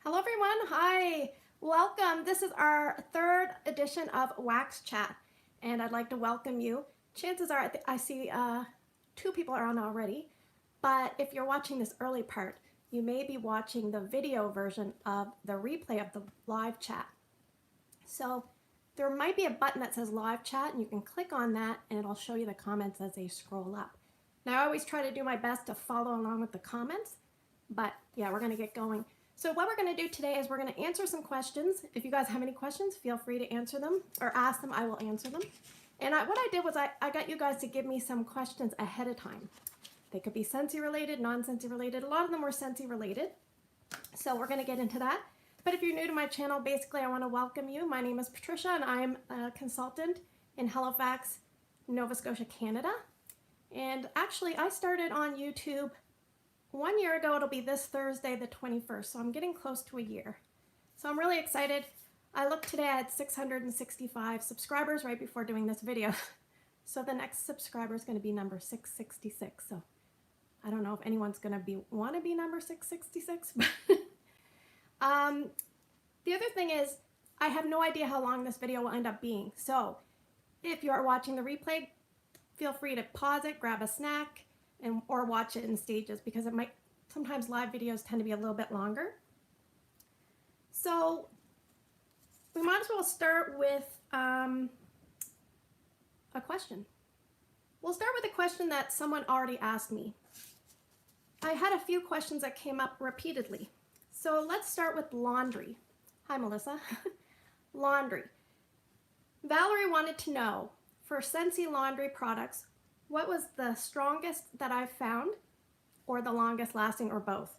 Hello everyone, hi, welcome. This is our third edition of Wax Chat and I'd like to welcome you. Chances are I see two people are on already, but if you're watching this early part, you may be watching the video version of the replay of the live chat. So there might be a button that says live chat and you can click on that and it'll show you the comments as they scroll up. Now I always try to do my best to follow along with the comments, but yeah, we're gonna get going. So what we're going to do today is we're going to answer some questions. If you guys have any questions, feel free to answer them or ask them. I will answer them. And what I did was I got you guys to give me some questions ahead of time. They could be Scentsy related, non-Scentsy related. A lot of them were Scentsy related. So we're going to get into that. But if you're new to my channel, basically I want to welcome you. My name is Patricia and I'm a consultant in Halifax, Nova Scotia, Canada. And actually I started on YouTube 1 year ago. It'll be this Thursday, the 21st, so I'm getting close to a year. So I'm really excited. I looked today, I had 665 subscribers right before doing this video. So the next subscriber is going to be number 666. So I don't know if anyone's going to want to be number 666. But the other thing is, I have no idea how long this video will end up being. So if you are watching the replay, feel free to pause it, grab a snack, or watch it in stages because sometimes live videos tend to be a little bit longer. So we might as well start with a question. We'll start with a question that someone already asked me. I had a few questions that came up repeatedly. So let's start with laundry. Hi, Melissa. Laundry. Valerie wanted to know, for Scentsy laundry products, what was the strongest that I've found, or the longest lasting, or both?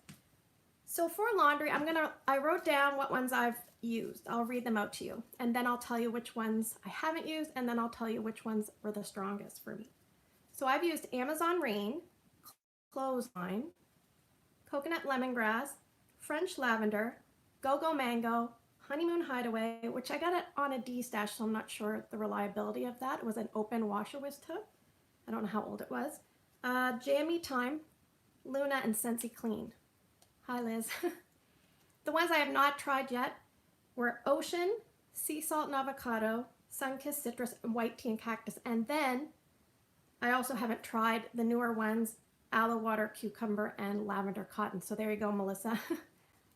So for laundry, I wrote down what ones I've used. I'll read them out to you, and then I'll tell you which ones I haven't used, and then I'll tell you which ones were the strongest for me. So I've used Amazon Rain, Clothesline, Coconut Lemongrass, French Lavender, Go-Go Mango, Honeymoon Hideaway, which I got it on a D-stash, so I'm not sure the reliability of that. It was an open washer whisk tub. I don't know how old it was. Jammy Time, Luna, and Scentsy Clean. Hi, Liz. The ones I have not tried yet were Ocean, Sea Salt and Avocado, Sunkissed Citrus, and White Tea and Cactus. And then I also haven't tried the newer ones, Aloe Water, Cucumber, and Lavender Cotton. So there you go, Melissa.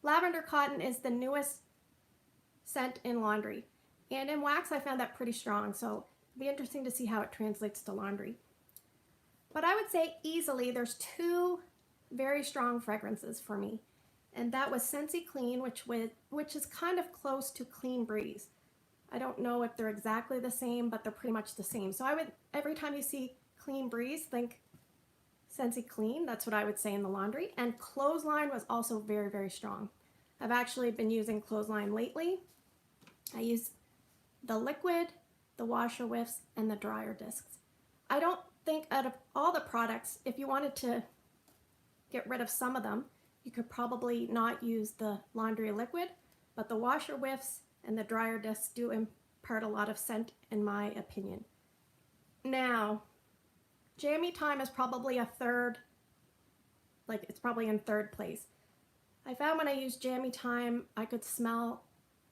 Lavender Cotton is the newest scent in laundry. And in wax, I found that pretty strong. So it'll be interesting to see how it translates to laundry. But I would say easily there's two very strong fragrances for me. And that was Scentsy Clean, which is kind of close to Clean Breeze. I don't know if they're exactly the same, but they're pretty much the same. So every time you see Clean Breeze, think Scentsy Clean. That's what I would say in the laundry. And Clothesline was also very, very strong. I've actually been using Clothesline lately. I use the liquid, the washer whiffs, and the dryer discs. I don't think out of all the products, if you wanted to get rid of some of them, you could probably not use the laundry liquid, but the washer whiffs and the dryer discs do impart a lot of scent in my opinion. Now, Jammy Time is probably a third, like it's probably in third place. I found when I used Jammy Time, I could smell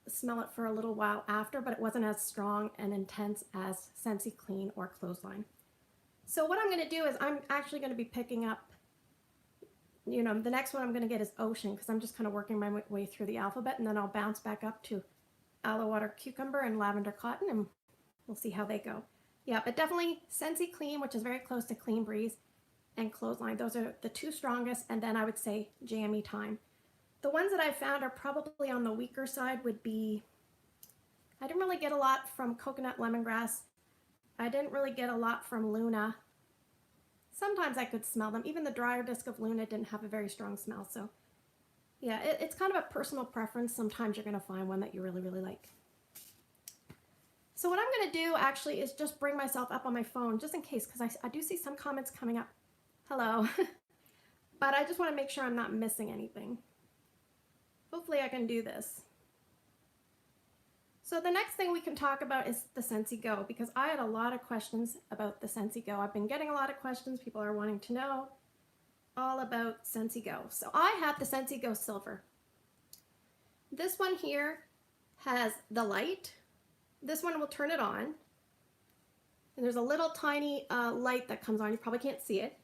it for a little while after, but it wasn't as strong and intense as Scentsy Clean or Clothesline. So what I'm going to do is I'm actually going to be picking up, the next one I'm going to get is Ocean, because I'm just kind of working my way through the alphabet, and then I'll bounce back up to Aloe Water, Cucumber, and Lavender Cotton, and we'll see how they go. Yeah, but definitely Scentsy Clean, which is very close to Clean Breeze, and Clothesline. Those are the two strongest, and then I would say Jammy Time. The ones that I found are probably on the weaker side would be, I didn't really get a lot from Coconut Lemongrass. I didn't really get a lot from Luna. Sometimes I could smell them. Even the dryer disc of Luna didn't have a very strong smell. So yeah, it's kind of a personal preference. Sometimes you're going to find one that you really, really like. So what I'm going to do actually is just bring myself up on my phone just in case, because I do see some comments coming up. Hello. But I just want to make sure I'm not missing anything. Hopefully I can do this. So the next thing we can talk about is the Scentsy Go, because I had a lot of questions about the Scentsy Go. I've been getting a lot of questions. People are wanting to know all about Scentsy Go. So I have the Scentsy Go Silver. This one here has the light. This one will turn it on. And there's a little tiny light that comes on. You probably can't see it.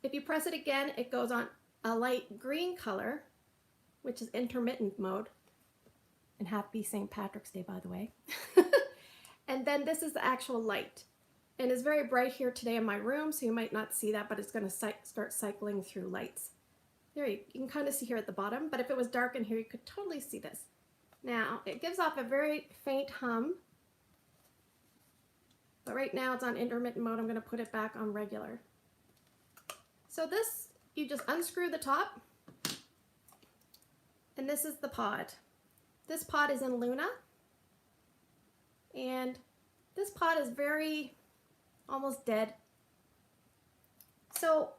If you press it again, it goes on a light green color, which is intermittent mode. And happy St. Patrick's Day, by the way. And then this is the actual light. And it's very bright here today in my room, so you might not see that, but it's going to start cycling through lights. There you can kind of see here at the bottom, but if it was dark in here, you could totally see this. Now, it gives off a very faint hum, but right now it's on intermittent mode. I'm going to put it back on regular. So this, you just unscrew the top, and this is the pod. This pod is in Luna, and this pod is very almost dead. So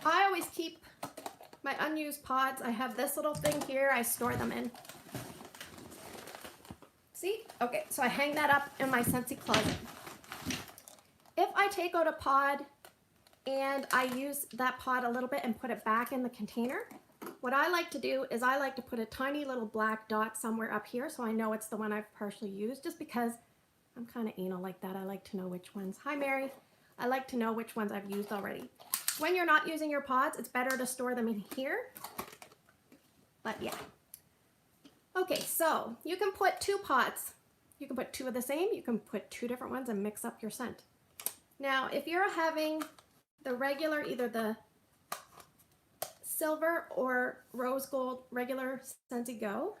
I always keep my unused pods. I have this little thing here I store them in. See? Okay, so I hang that up in my Scentsy closet. If I take out a pod and I use that pod a little bit and put it back in the container, what I like to do is I like to put a tiny little black dot somewhere up here so I know it's the one I've partially used, just because I'm kind of anal like that. I like to know which ones. Hi, Mary. I like to know which ones I've used already. When you're not using your pods, it's better to store them in here. But yeah. Okay, so you can put 2 pods. You can put 2 of the same. You can put 2 different ones and mix up your scent. Now, if you're having the regular, either the silver or rose gold regular Scentsy Go,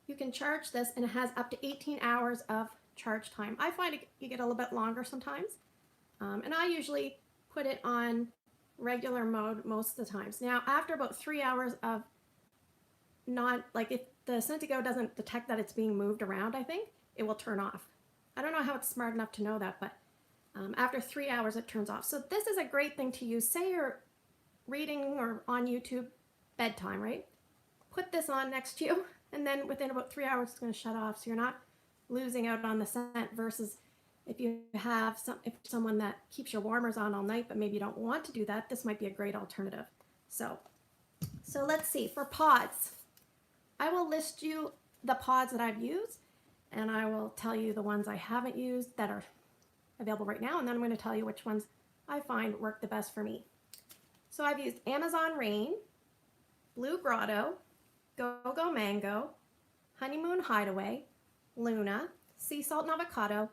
you can charge this, and it has up to 18 hours of charge time. I find you get a little bit longer sometimes, and I usually put it on regular mode most of the times. Now, after about 3 hours of not, like if the Scentsy Go doesn't detect that it's being moved around, I think, it will turn off. I don't know how it's smart enough to know that, but after 3 hours it turns off. So this is a great thing to use. Say you're reading or on YouTube, bedtime, right? Put this on next to you, and then within about 3 hours it's going to shut off, so you're not losing out on the scent, versus if you have someone that keeps your warmers on all night but maybe you don't want to do that, this might be a great alternative. So let's see, for pods, I will list you the pods that I've used, and I will tell you the ones I haven't used that are available right now, and then I'm going to tell you which ones I find work the best for me. So I've used Amazon Rain, Blue Grotto, Go Go Mango, Honeymoon Hideaway, Luna, Sea Salt and Avocado,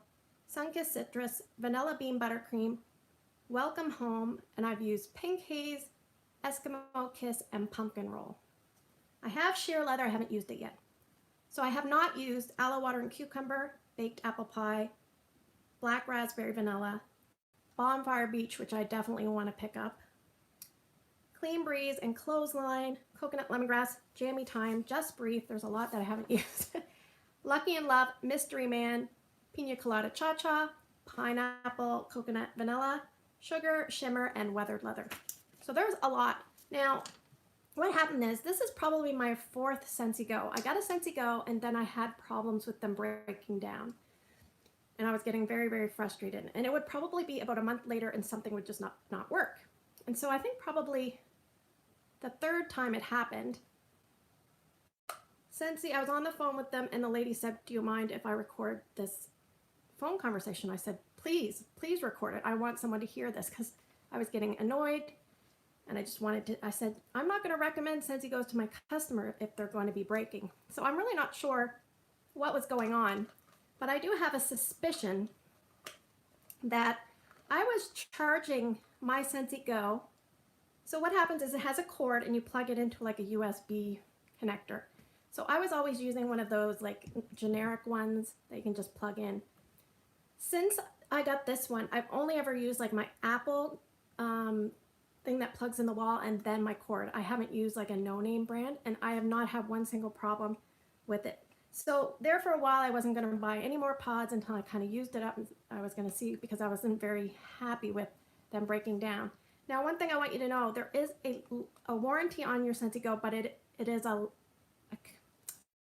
Sunkissed Citrus, Vanilla Bean Buttercream, Welcome Home, and I've used Pink Haze, Eskimo Kiss, and Pumpkin Roll. I have Sheer Leather, I haven't used it yet. So I have not used Aloe Water and Cucumber, Baked Apple Pie, Black Raspberry Vanilla, Bonfire Beach, which I definitely want to pick up, Clean Breeze and Clothesline, Coconut Lemongrass, Jammy Time, Just Breathe, there's a lot that I haven't used, Lucky in Love, Mystery Man, Pina Colada Cha Cha, Pineapple, Coconut Vanilla, Sugar, Shimmer, and Weathered Leather. So there's a lot. Now, what happened is, this is probably my 4th Scentsy Go. I got a Scentsy Go, and then I had problems with them breaking down. And I was getting very, very frustrated. And it would probably be about a month later and something would just not work. And so I think probably the 3rd time it happened, Scentsy, I was on the phone with them, and the lady said, do you mind if I record this phone conversation? I said, please record it. I want someone to hear this, because I was getting annoyed, and I just wanted to, I said, I'm not going to recommend Scentsy Goes to my customer if they're going to be breaking. So I'm really not sure what was going on, but I do have a suspicion that I was charging my Scentsy Go. So what happens is, it has a cord and you plug it into like a USB connector. So I was always using one of those like generic ones that you can just plug in. Since I got this one, I've only ever used like my Apple thing that plugs in the wall, and then my cord. I haven't used like a no-name brand, and I have not had one single problem with it. So there for a while, I wasn't going to buy any more pods until I kind of used it up, and I was going to see, because I wasn't very happy with them breaking down. Now, one thing I want you to know, there is a warranty on your Scentsy Go, but it is a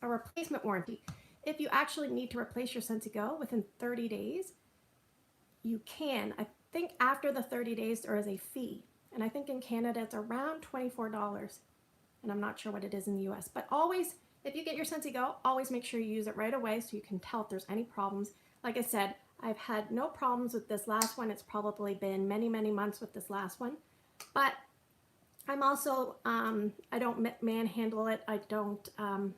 replacement warranty. If you actually need to replace your Scentsy Go within 30 days, you can. I think after the 30 days, there is a fee. And I think in Canada, it's around $24. And I'm not sure what it is in the US. But always If you get your Scentsy Go, always make sure you use it right away so you can tell if there's any problems. Like I said, I've had no problems with this last one. It's probably been many, many months with this last one. But I'm also, I don't manhandle it. I don't, I'm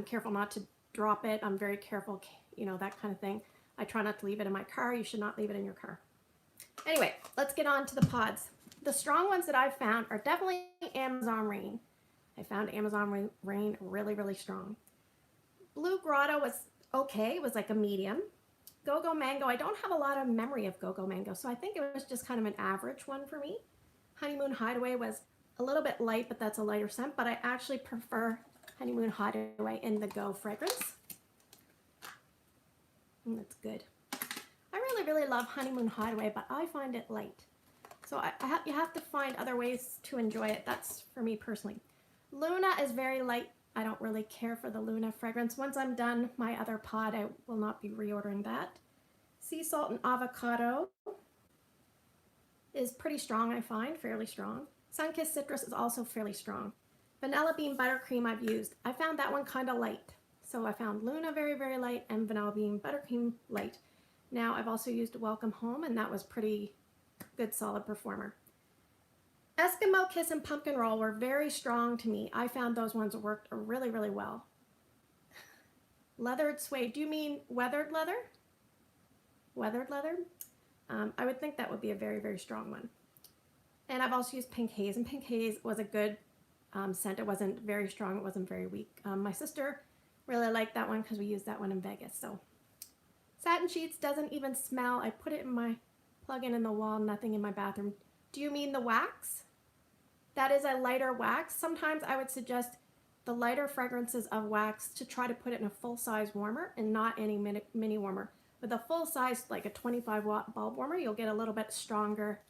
careful not to drop it. I'm very careful, you know, that kind of thing. I try not to leave it in my car. You should not leave it in your car. Anyway, let's get on to the pods. The strong ones that I've found are definitely Amazon Rain. I found Amazon Rain really, really strong. Blue Grotto was okay. It was like a medium. Go-Go Mango, I don't have a lot of memory of Go-Go Mango, so I think it was just kind of an average one for me. Honeymoon Hideaway was a little bit light, but that's a lighter scent, but I actually prefer Honeymoon Hideaway in the Go fragrance. And that's good. I really, really love Honeymoon Hideaway, but I find it light. So you have to find other ways to enjoy it. That's for me personally. Luna is very light. I don't really care for the Luna fragrance. Once I'm done my other pod, I will not be reordering that. Sea Salt and Avocado is pretty strong, I find, fairly strong. Sunkissed Citrus is also fairly strong. Vanilla Bean Buttercream I've used. I found that one kind of light. So I found Luna very, very light and Vanilla Bean Buttercream light. Now I've also used Welcome Home, and that was pretty good, solid performer. Eskimo Kiss and Pumpkin Roll were very strong to me. I found those ones worked really, really well. Leathered Suede. Do you mean weathered leather? Weathered leather? I would think that would be a very, very strong one. And I've also used Pink Haze, and Pink Haze was a good scent. It wasn't very strong. It wasn't very weak. My sister really liked that one because we used that one in Vegas. So Satin Sheets doesn't even smell. I put it in my plug-in in the wall, nothing in my bathroom. Do you mean the wax? That is a lighter wax. Sometimes I would suggest the lighter fragrances of wax to try to put it in a full-size warmer and not any mini warmer. With a full-size, like a 25-watt bulb warmer, you'll get a little bit stronger.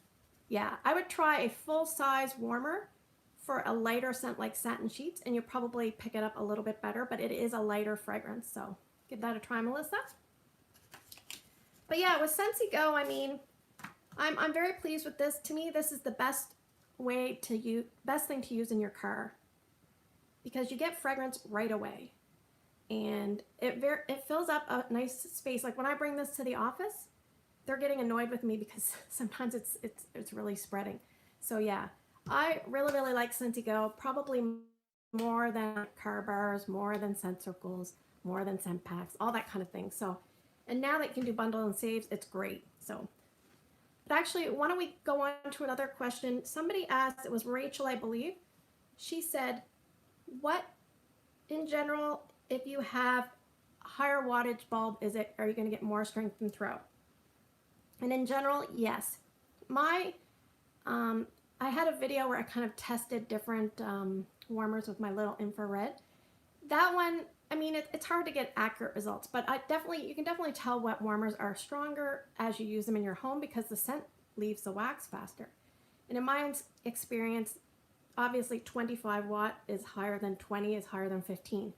Yeah, I would try a full-size warmer for a lighter scent like Satin Sheets, and you'll probably pick it up a little bit better, but it is a lighter fragrance, so give that a try, Melissa. But yeah, with Scentsy Go, I mean, I'm very pleased with this. To me, this is the best thing to use in your car because you get fragrance right away, and it fills up a nice space. Like when I bring this to the office, they're getting annoyed with me because sometimes it's really spreading. So yeah, I really, really like Scentsy Go, probably more than car bars, more than scent circles, more than scent packs, all that kind of thing. So, and now that you can do bundle and saves, it's great. So, but actually, why don't we go on to another question? Somebody asked, it was Rachel, I believe. She said, what, in general, if you have a higher wattage bulb, are you going to get more strength and throw? And in general, yes. I had a video where I kind of tested different warmers with my little infrared. That one, I mean, it's hard to get accurate results, but you can definitely tell what warmers are stronger as you use them in your home because the scent leaves the wax faster. And in my experience, obviously 25 watt is higher than 20 is higher than 15.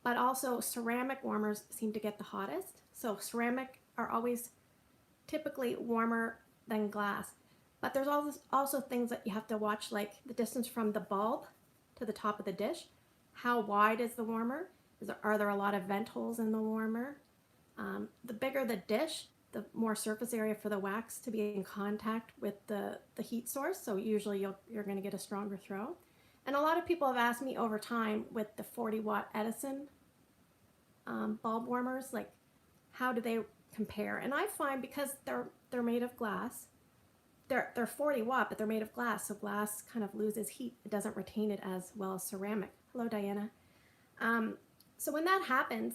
But also ceramic warmers seem to get the hottest. So ceramic are always typically warmer than glass. But there's also things that you have to watch, like the distance from the bulb to the top of the dish. How wide is the warmer? Are there a lot of vent holes in the warmer? The bigger the dish, the more surface area for the wax to be in contact with the heat source. So usually you're going to get a stronger throw. And a lot of people have asked me over time with the 40-watt Edison bulb warmers, like how do they compare? And I find because they're made of glass, they're 40 watt, but they're made of glass, so glass kind of loses heat. It doesn't retain it as well as ceramic. Hello, Diana. So when that happens,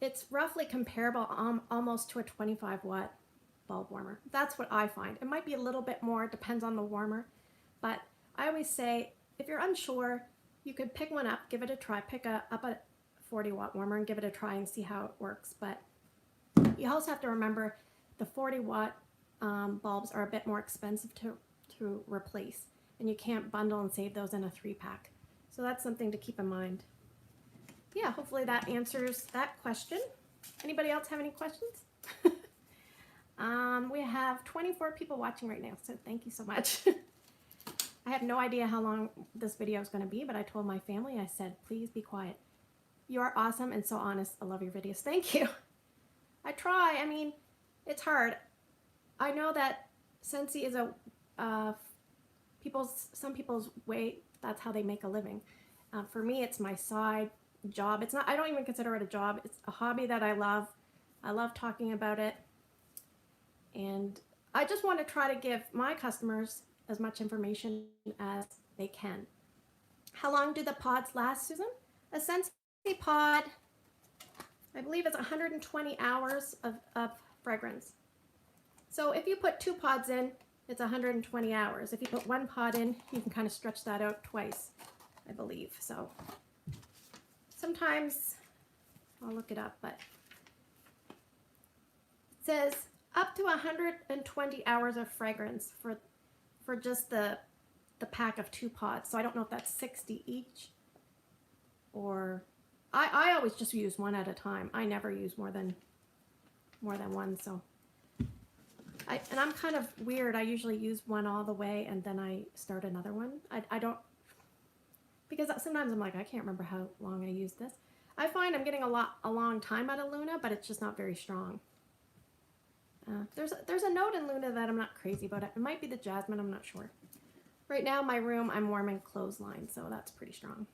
it's roughly comparable almost to a 25 watt bulb warmer. That's what I find. It might be a little bit more, it depends on the warmer, but I always say if you're unsure, you could pick one up, give it a try, pick up a 40 watt warmer and give it a try and see how it works. But you also have to remember the 40 watt bulbs are a bit more expensive to replace, and you can't bundle and save those in a 3-pack. So that's something to keep in mind. Yeah, hopefully that answers that question. Anybody else have any questions? We have 24 people watching right now, so thank you so much. I have no idea how long this video is going to be, but I told my family, I said, please be quiet. You are awesome and so honest. I love your videos. Thank you. I try. I mean, it's hard. I know that Scentsy is a some people's way. That's how they make a living. For me, it's my side job. It's not. I don't even consider it a job. It's a hobby that I love. I love talking about it, and I just want to try to give my customers as much information as they can. How long do the pods last, Susan? A Scentsy pod, I believe it's 120 hours of fragrance. So if you put 2 pods in, it's 120 hours. If you put 1 pod in, you can kind of stretch that out twice, I believe. So sometimes, I'll look it up, but it says up to 120 hours of fragrance for just the pack of 2 pods. So I don't know if that's 60 each, or I always just use 1 at a time. I never use more than 1. So and I'm kind of weird. I usually use 1 all the way and then I start another one. I don't, because sometimes I'm like, I can't remember how long I used this. I find I'm getting a long time out of Luna, but it's just not very strong. There's a note in Luna that I'm not crazy about. It might be the jasmine, I'm not sure. Right now, my room, I'm warming clothesline, so that's pretty strong.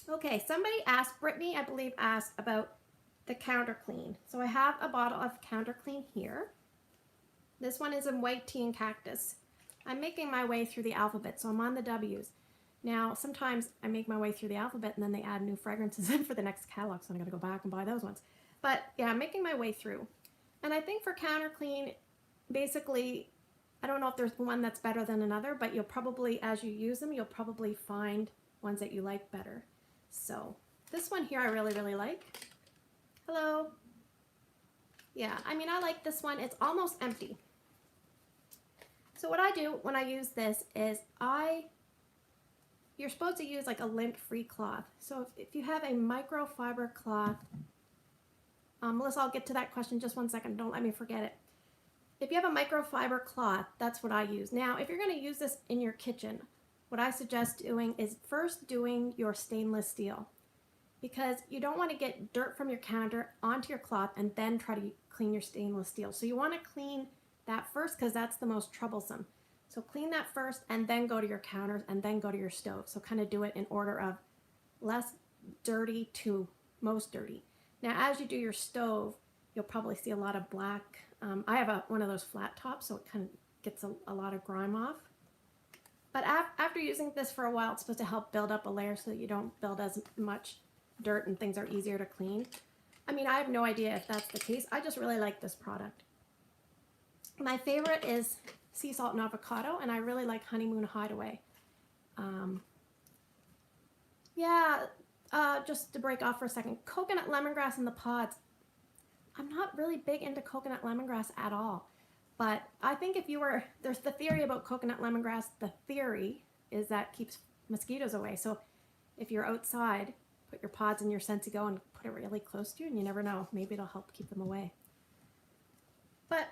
Okay, somebody asked, Brittany, I believe, asked about the counter clean. So I have a bottle of counter clean here. This one is in white tea and cactus. I'm making my way through the alphabet, so I'm on the W's. Now, sometimes I make my way through the alphabet and then they add new fragrances in for the next catalog, so I'm gonna go back and buy those ones. But yeah, I'm making my way through. And I think for counter clean, basically, I don't know if there's one that's better than another, but you'll probably, as you use them, you'll probably find ones that you like better. So this one here I really, really like. Hello. Yeah, I mean, I like this one. It's almost empty. So what I do when I use this is you're supposed to use like a lint-free cloth. So if you have a microfiber cloth, Melissa, I'll get to that question just one second. Don't let me forget it. If you have a microfiber cloth, that's what I use. Now, if you're going to use this in your kitchen, what I suggest doing is first doing your stainless steel, because you don't want to get dirt from your counter onto your cloth and then try to clean your stainless steel. So you want to clean that first because that's the most troublesome. So clean that first and then go to your counters and then go to your stove. So kind of do it in order of less dirty to most dirty. Now, as you do your stove, you'll probably see a lot of black. I have one of those flat tops, so it kind of gets a lot of grime off. But after using this for a while, it's supposed to help build up a layer so that you don't build as much dirt and things are easier to clean. I mean, I have no idea if that's the case. I just really like this product. My favorite is sea salt and avocado, and I really like honeymoon hideaway. Just to break off for a second, coconut lemongrass in the pods. I'm not really big into coconut lemongrass at all, but I think if you were, there's the theory about coconut lemongrass. The theory is that it keeps mosquitoes away. So if you're outside, put your pods in your Scentsy Go and put it really close to you, and you never know, maybe it'll help keep them away. But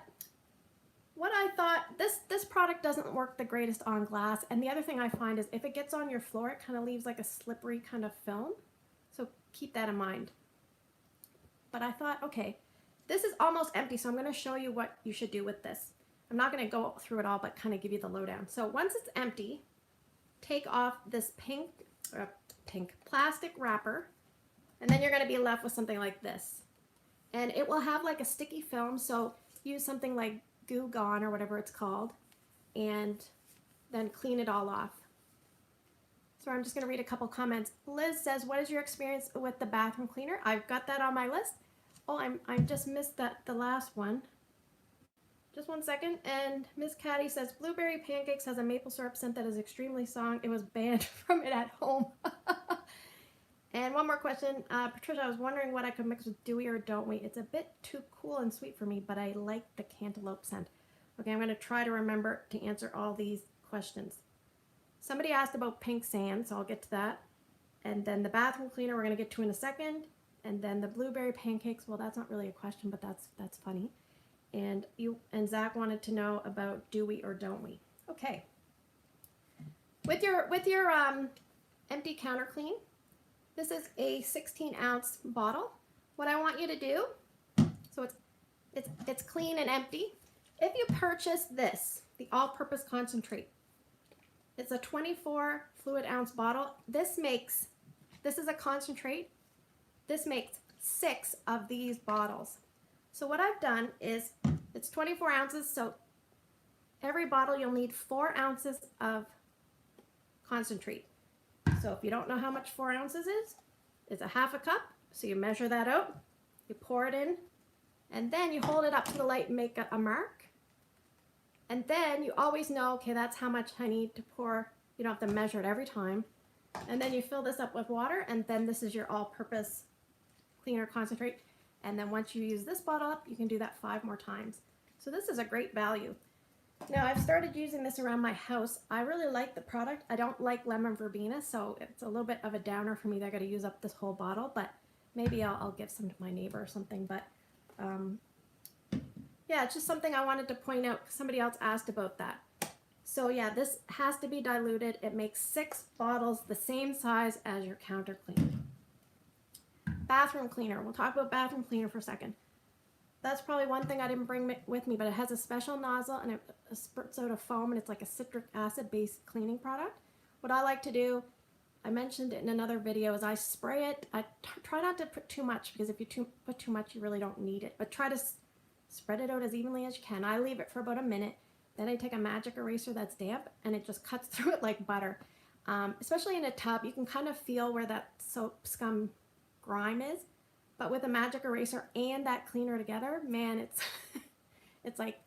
what I thought, this product doesn't work the greatest on glass, and the other thing I find is if it gets on your floor, it kind of leaves like a slippery kind of film. So keep that in mind. But I thought, okay, this is almost empty, so I'm going to show you what you should do with this. I'm not going to go through it all, but kind of give you the lowdown. So once it's empty, take off this pink plastic wrapper, and then you're going to be left with something like this. And it will have like a sticky film, so use something like Goo Gone or whatever it's called, and then clean it all off. So I'm just going to read a couple comments. Liz says, what is your experience with the bathroom cleaner? I've got that on my list. Oh, I just missed the last one. Just one second. And Miss Caddy says, Blueberry Pancakes has a maple syrup scent that is extremely strong. It was banned from it at home. And one more question. Patricia, I was wondering what I could mix with Dewy or Don't We? It's a bit too cool and sweet for me, but I like the cantaloupe scent. Okay, I'm going to try to remember to answer all these questions. Somebody asked about pink sand, so I'll get to that. And then the bathroom cleaner we're going to get to in a second. And then the blueberry pancakes, well, that's not really a question, but that's funny. And Zach wanted to know about Do We or Don't We? Okay. With your empty counter clean, This is a 16-ounce bottle. What I want you to do, so it's clean and empty. If you purchase this, the all-purpose concentrate, it's a 24 fluid ounce bottle. This is a concentrate. This makes 6 of these bottles. So what I've done is, it's 24 ounces, so every bottle you'll need 4 ounces of concentrate. So if you don't know how much 4 ounces is, it's a half a cup. So you measure that out, you pour it in, and then you hold it up to the light and make a mark. And then you always know, okay, that's how much I need to pour. You don't have to measure it every time. And then you fill this up with water, and then this is your all-purpose cleaner concentrate. And then once you use this bottle up, you can do that 5 more times. So this is a great value. Now I've started using this around my house. I really like the product. I don't like lemon verbena, so it's a little bit of a downer for me that I got to use up this whole bottle, but maybe I'll give some to my neighbor or something. But yeah, it's just something I wanted to point out because somebody else asked about that. So yeah, this has to be diluted. It makes 6 bottles the same size as your counter cleaner. Bathroom cleaner. We'll talk about bathroom cleaner for a second. That's probably one thing I didn't bring with me, but it has a special nozzle and it spurts out a foam, and it's like a citric acid based cleaning product. What I like to do, I mentioned it in another video, is I spray it. I try not to put too much, because if you put too much, you really don't need it. But try to spread it out as evenly as you can. I leave it for about a minute. Then I take a magic eraser that's damp, and it just cuts through it like butter. Especially in a tub, you can kind of feel where that soap scum grime is. But with a magic eraser and that cleaner together, man, it's like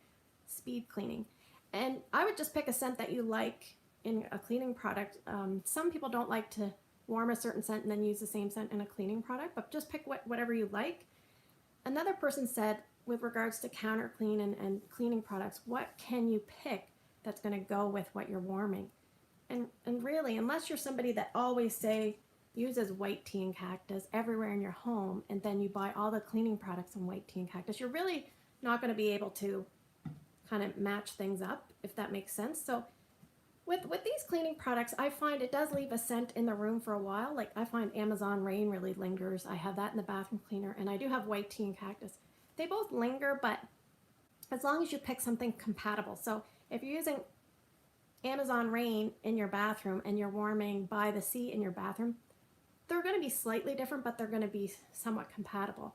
speed cleaning. And I would just pick a scent that you like in a cleaning product. Some people don't like to warm a certain scent and then use the same scent in a cleaning product, but just pick whatever you like. Another person said, with regards to counter clean and cleaning products, what can you pick that's going to go with what you're warming? And really, unless you're somebody that always uses white tea and cactus everywhere in your home, and then you buy all the cleaning products in white tea and cactus, you're really not going to be able to kind of match things up, if that makes sense. So with these cleaning products, I find it does leave a scent in the room for a while. Like I find Amazon Rain really lingers. I have that in the bathroom cleaner, and I do have white tea and cactus. They both linger, but as long as you pick something compatible. So if you're using Amazon Rain in your bathroom and you're warming By the Sea in your bathroom, they're going to be slightly different, but they're going to be somewhat compatible.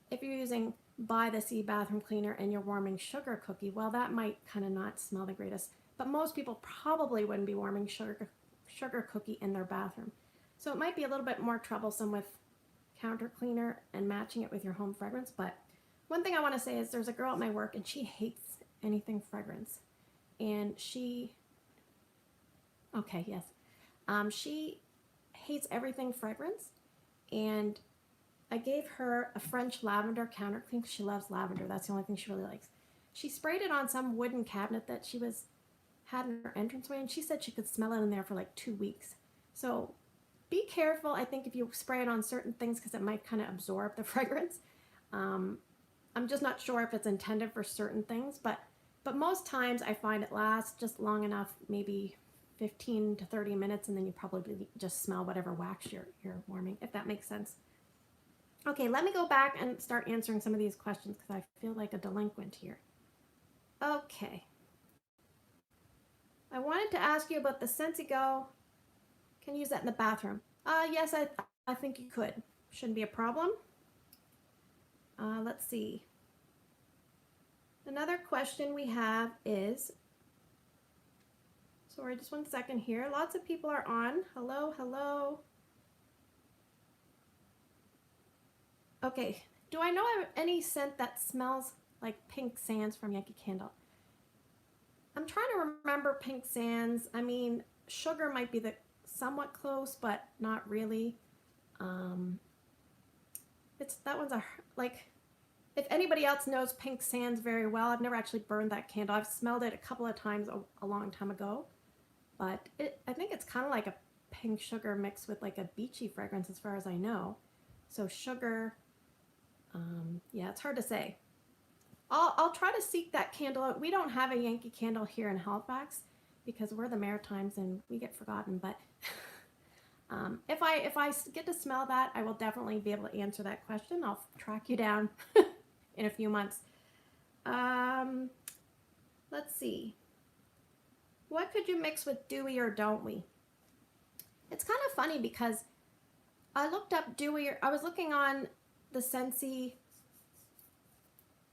If you're using By the Sea bathroom cleaner and you're warming Sugar Cookie, well, that might kind of not smell the greatest, but most people probably wouldn't be warming Sugar Cookie in their bathroom. So it might be a little bit more troublesome with counter cleaner and matching it with your home fragrance. But one thing I want to say is there's a girl at my work, and she hates anything fragrance. And she hates everything fragrance, and I gave her a French lavender counter clean because she loves lavender. That's the only thing she really likes. She sprayed it on some wooden cabinet that she had in her entranceway, and she said she could smell it in there for like 2 weeks. So be careful, I think, if you spray it on certain things, because it might kind of absorb the fragrance. I'm just not sure if it's intended for certain things, but most times I find it lasts just long enough, maybe 15 to 30 minutes, and then you probably just smell whatever wax you're warming, if that makes sense. Okay, let me go back and start answering some of these questions because I feel like a delinquent here. Okay. I wanted to ask you about the Scentsy Go. Can you use that in the bathroom? Yes, I think you could. Shouldn't be a problem. Let's see. Another question we have is, sorry, just 1 second here. Lots of people are on. Hello, hello. Okay, do I know of any scent that smells like Pink Sands from Yankee Candle? I'm trying to remember Pink Sands. I mean, Sugar might be somewhat close, but not really. That one's if anybody else knows Pink Sands very well, I've never actually burned that candle. I've smelled it a couple of times a long time ago, but I think it's kind of like a pink sugar mixed with like a beachy fragrance as far as I know. So Sugar, yeah, it's hard to say. I'll try to seek that candle out. We don't have a Yankee Candle here in Halifax because we're the Maritimes and we get forgotten, but If I get to smell that, I will definitely be able to answer that question. I'll track you down in a few months. Um, let's see. What could you mix with dewy or don't we? It's kind of funny because I looked up dewy. I was looking on the Scentsy,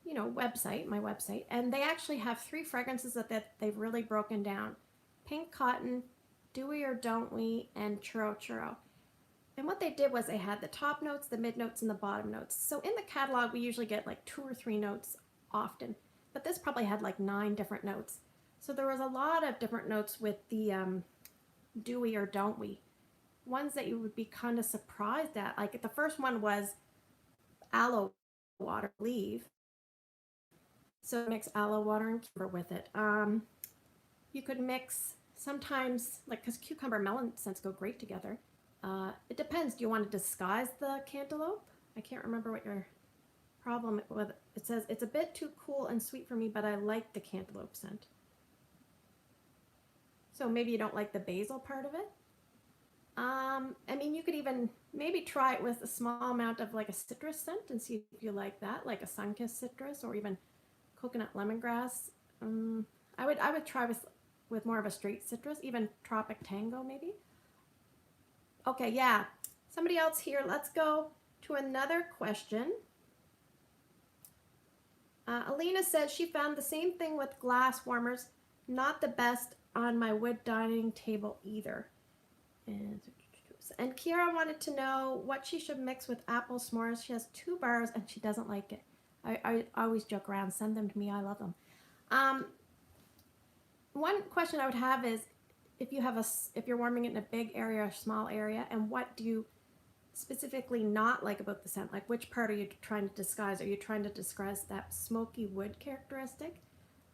website, my website, and they actually have 3 fragrances that they've really broken down: pink cotton, dewy or don't we, and churro churro. And what they did was they had the top notes, the mid notes, and the bottom notes. So in the catalog, we usually get like 2 or 3 notes often, but this probably had like 9 different notes. So there was a lot of different notes with the dewy or don't we. Ones that you would be kind of surprised at. Like the first one was aloe water leaf. So mix aloe water and cucumber with it. You could mix sometimes, like, because cucumber and melon scents go great together. It depends. Do you want to disguise the cantaloupe? I can't remember what your problem with it. It says it's a bit too cool and sweet for me, but I like the cantaloupe scent. So maybe you don't like the basil part of it. I mean, you could even maybe try it with a small amount of like a citrus scent and see if you like that, like a sun-kissed citrus or even coconut lemongrass. I would try with more of a straight citrus, even tropic tango maybe. Okay, yeah. Somebody else here. Let's go to another question. Alina says she found the same thing with glass warmers. Not the best on my wood dining table either. And Kiara wanted to know what she should mix with apple s'mores. She has 2 bars and she doesn't like it. I always joke around, send them to me, I love them. One question I would have is if you're warming it in a big area or small area, and what do you specifically not like about the scent? Like, which part are you trying to disguise? Are you trying to disguise that smoky wood characteristic?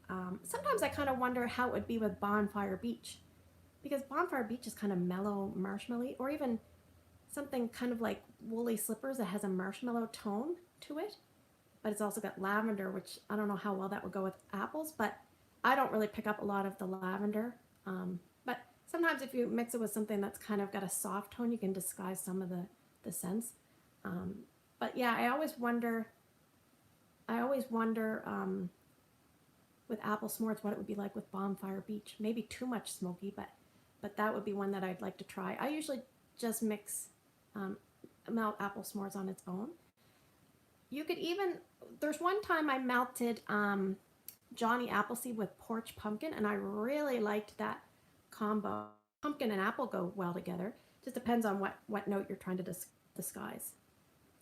Sometimes I kind of wonder how it would be with Bonfire Beach, because Bonfire Beach is kind of mellow marshmallowy, or even something kind of like Woolly Slippers that has a marshmallow tone to it, but it's also got lavender, which I don't know how well that would go with apples, but I don't really pick up a lot of the lavender. But sometimes if you mix it with something that's kind of got a soft tone, you can disguise some of the scents. But yeah, I always wonder with apple s'mores what it would be like with Bonfire Beach. Maybe too much smoky, but that would be one that I'd like to try. I usually just melt apple s'mores on its own. You could even, there's one time I melted Johnny Appleseed with porch pumpkin, and I really liked that combo. Pumpkin and apple go well together. Just depends on what note you're trying to disguise.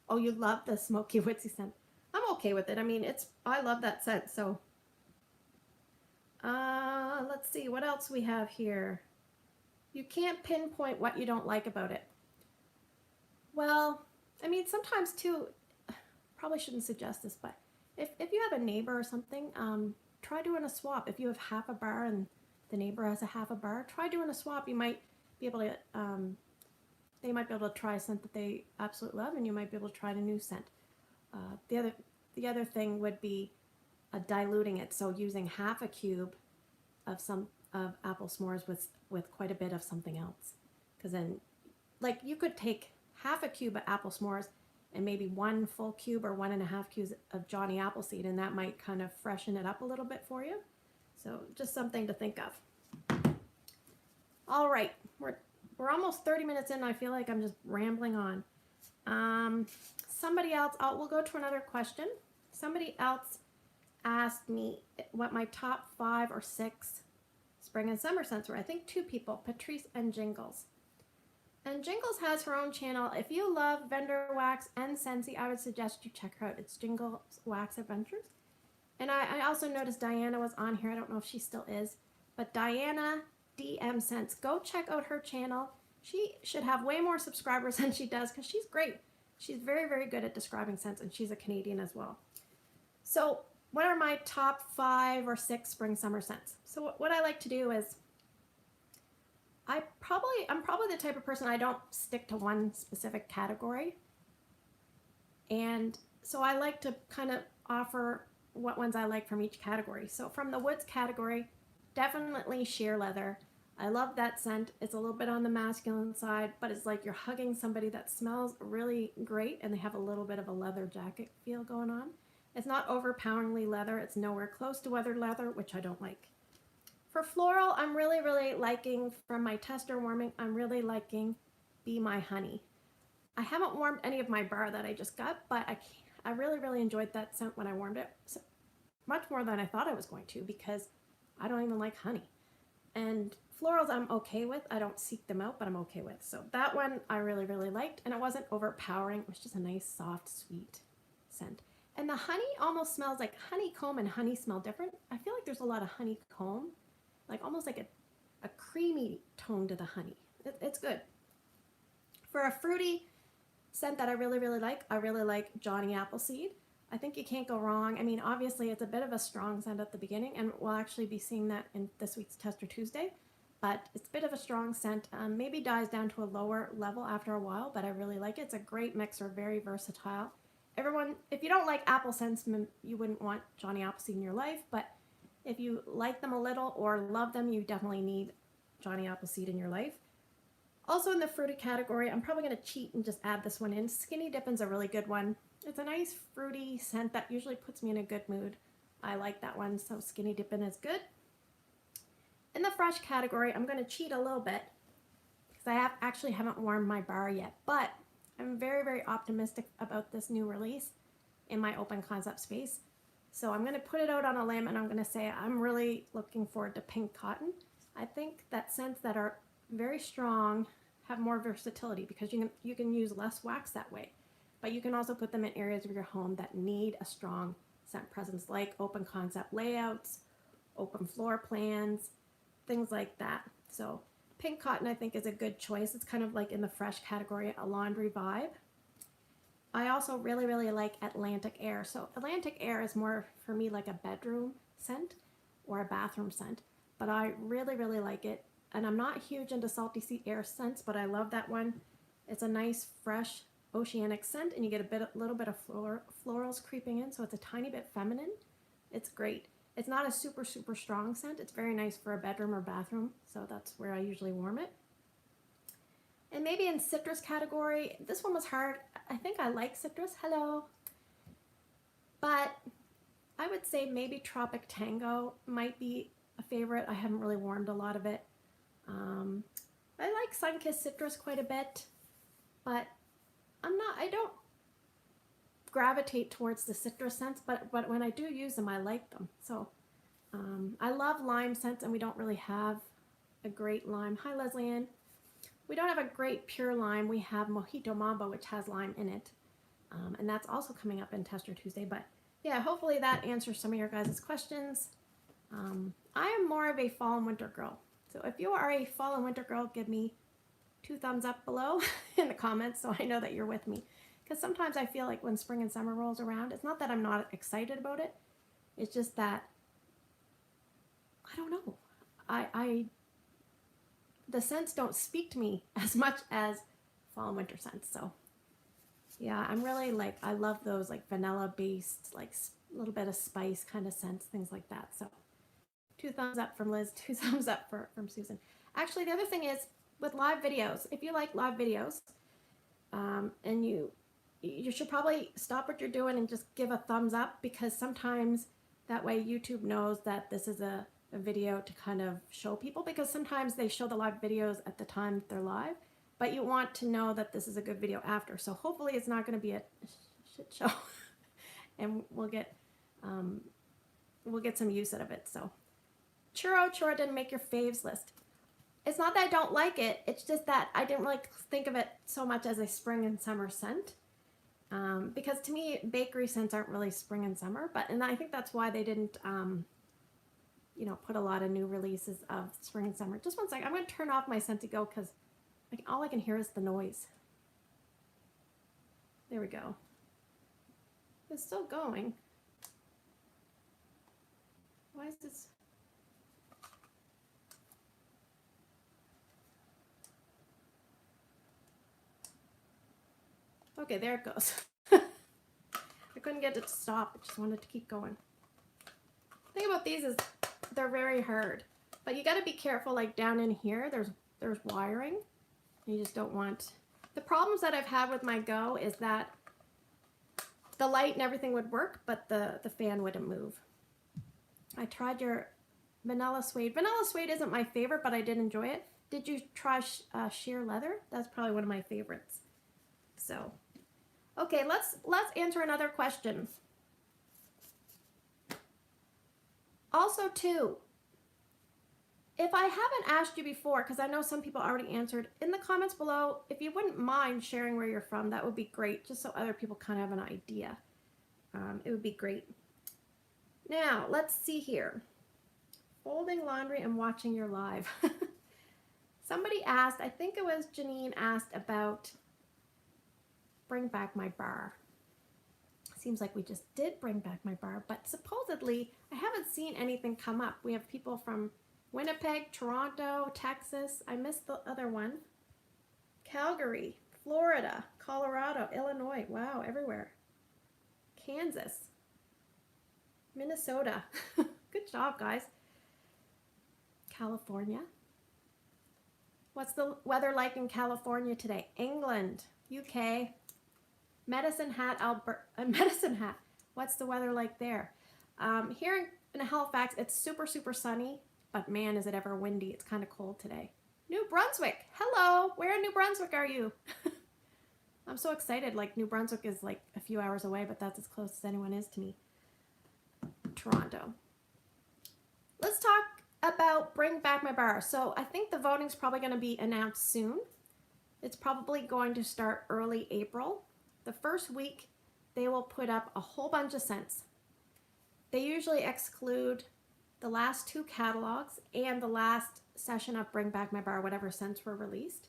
Oh, you love the smoky woodsy scent. I'm okay with it. I mean, I love that scent. So, let's see what else we have here. You can't pinpoint what you don't like about it. Well, I mean, sometimes too, probably shouldn't suggest this, but if you have a neighbor or something, try doing a swap. If you have half a bar and the neighbor has a half a bar, try doing a swap. You might be able to, they might be able to try a scent that they absolutely love, and you might be able to try a new scent. The other thing would be diluting it. So using half a cube of apple s'mores with quite a bit of something else, because then, like, you could take half a cube of apple s'mores and maybe 1 full cube or 1.5 cubes of Johnny Appleseed, and that might kind of freshen it up a little bit for you. So just something to think of. All right, we're almost 30 minutes in. I feel like I'm just rambling on. Somebody else, we'll go to another question. Somebody else asked me what my top 5 or 6 spring and summer scents were. I think 2 people, Patrice and Jingles. And Jingles has her own channel. If you love Vendor Wax and Scentsy, I would suggest you check her out. It's Jingles Wax Adventures. And I also noticed Diana was on here. I don't know if she still is. But Diana DM Scents. Go check out her channel. She should have way more subscribers than she does because she's great. She's very, very good at describing scents, and she's a Canadian as well. So what are my top 5 or 6 spring summer scents? So what I like to do is I'm probably the type of person, I don't stick to one specific category. And so I like to kind of offer what ones I like from each category. So from the woods category, definitely sheer leather. I love that scent. It's a little bit on the masculine side, but it's like you're hugging somebody that smells really great and they have a little bit of a leather jacket feel going on. It's not overpoweringly leather. It's nowhere close to weathered leather, which I don't like. For floral, I'm really, really liking, from my tester warming, I'm really liking Be My Honey. I haven't warmed any of my bar that I just got, but I really, really enjoyed that scent when I warmed it. So, much more than I thought I was going to, because I don't even like honey. And florals I'm okay with. I don't seek them out, but I'm okay with. So that one I really, really liked, and it wasn't overpowering. It was just a nice, soft, sweet scent. And the honey almost smells like honeycomb, and honey smell different. I feel like there's a lot of honeycomb, like almost like a creamy tone to the honey. It's good. For a fruity scent that I really, really like Johnny Appleseed. I think you can't go wrong. I mean, obviously it's a bit of a strong scent at the beginning, and we'll actually be seeing that in this week's Tester Tuesday, but it's a bit of a strong scent. Maybe dies down to a lower level after a while, but I really like it. It's a great mixer, very versatile. Everyone, if you don't like apple scents, you wouldn't want Johnny Appleseed in your life, but if you like them a little or love them, you definitely need Johnny Appleseed in your life. Also in the fruity category, I'm probably going to cheat and just add this one in. Skinny Dippin's a really good one. It's a nice fruity scent that usually puts me in a good mood. I like that one, so Skinny Dippin' is good. In the fresh category, I'm going to cheat a little bit because I actually haven't warmed my bar yet, but I'm very, very optimistic about this new release in my open concept space. So I'm going to put it out on a limb, and I'm going to say I'm really looking forward to Pink Cotton. I think that scents that are very strong have more versatility because you can use less wax that way, but you can also put them in areas of your home that need a strong scent presence, like open concept layouts, open floor plans, things like that. So Pink Cotton I think is a good choice. It's kind of like in the fresh category, a laundry vibe. I also really, really like Atlantic Air. So Atlantic Air is more for me like a bedroom scent or a bathroom scent, but I really, really like it. And I'm not huge into salty sea air scents, but I love that one. It's a nice, fresh, oceanic scent, and you get a little bit of florals creeping in, so it's a tiny bit feminine. It's great. It's not a super, super strong scent. It's very nice for a bedroom or bathroom, so that's where I usually warm it. And maybe in citrus category, this one was hard. I think I like citrus. Hello. But I would say maybe Tropic Tango might be a favorite. I haven't really warmed a lot of it. I like Sunkissed Citrus quite a bit, but I don't gravitate towards the citrus scents, but when I do use them, I like them. So I love lime scents, and we don't really have a great lime. Hi, Leslie Ann. We don't have a great pure lime. We have Mojito Mambo, which has lime in it, and that's also coming up in Tester Tuesday. But yeah, hopefully that answers some of your guys' questions. I am more of a fall and winter girl. So if you are a fall and winter girl, give me 2 thumbs up below in the comments so I know that you're with me. Because sometimes I feel like when spring and summer rolls around, it's not that I'm not excited about it. It's just that, I don't know. The scents don't speak to me as much as fall and winter scents. So yeah, I'm really like, I love those like vanilla based, like a little bit of spice kind of scents, things like that. So 2 thumbs up from Liz, 2 thumbs up from Susan. Actually, the other thing is with live videos, if you like live videos, and you should probably stop what you're doing and just give a thumbs up, because sometimes that way YouTube knows that this is a video to kind of show people, because sometimes they show the live videos at the time they're live, but you want to know that this is a good video after. So hopefully it's not going to be a shit show and we'll get some use out of it. So Churro didn't make your faves list. It's not that I don't like it, it's just that I didn't really think of it so much as a spring and summer scent. Because to me, bakery scents aren't really spring and summer, and I think that's why they didn't, put a lot of new releases of spring and summer. Just one second, I'm going to turn off my Scentsy Go because all I can hear is the noise. There we go. It's still going. Why is this? Okay, there it goes. I couldn't get it to stop. I just wanted to keep going. The thing about these is they're very hard. But you got to be careful, like down in here, there's wiring. You just don't want... The problems that I've had with my Go is that the light and everything would work, but the fan wouldn't move. I tried your vanilla suede. Vanilla suede isn't my favorite, but I did enjoy it. Did you try sheer leather? That's probably one of my favorites. So, okay, let's answer another question. Also, too, if I haven't asked you before, because I know some people already answered, in the comments below, if you wouldn't mind sharing where you're from, that would be great, just so other people kind of have an idea. It would be great. Now, let's see here. Folding laundry and watching your live. Somebody asked, I think it was Janine asked about bring back my bar. Seems like we just did bring back my bar, but supposedly I haven't seen anything come up. We have people from Winnipeg, Toronto, Texas. I missed the other one. Calgary, Florida, Colorado, Illinois. Wow, everywhere. Kansas, Minnesota. Good job, guys. California. What's the weather like in California today? England, UK, Medicine Hat, Alberta. Medicine Hat. What's the weather like there? Here in Halifax, it's super, super sunny, but man, is it ever windy. It's kind of cold today. New Brunswick. Hello. Where in New Brunswick are you? I'm so excited. Like, New Brunswick is like a few hours away, but that's as close as anyone is to me. Toronto. Let's talk about bring back my bar. So I think the voting's probably going to be announced soon. It's probably going to start early April. The first week, they will put up a whole bunch of scents. They usually exclude the last 2 catalogs and the last session of Bring Back My Bar, whatever scents were released.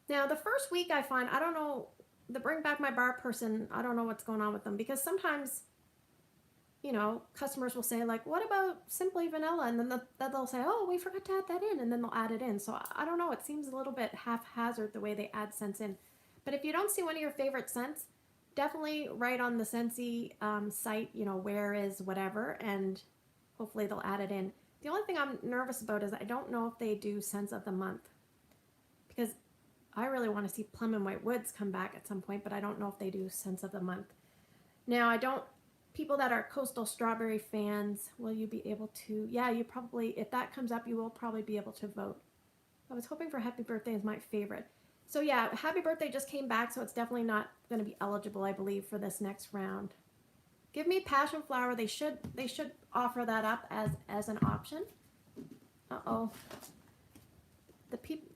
Now, the first week I find, I don't know, the Bring Back My Bar person, I don't know what's going on with them, because sometimes, you know, customers will say, like, what about Simply Vanilla? And then they'll say, oh, we forgot to add that in, and then they'll add it in. So I don't know, it seems a little bit haphazard the way they add scents in. But if you don't see one of your favorite scents, definitely write on the Scentsy site, you know, where is whatever, and hopefully they'll add it in. The only thing I'm nervous about is I don't know if they do scents of the month, because I really want to see Plum and White Woods come back at some point, but I don't know if they do scents of the month. Now, people that are Coastal Strawberry fans, will you be able to, yeah, you probably, if that comes up, you will probably be able to vote. I was hoping for Happy Birthday as my favorite. So yeah, Happy Birthday just came back, so it's definitely not going to be eligible, I believe, for this next round. Give me Passion Flower. They should offer that up as an option. Uh-oh.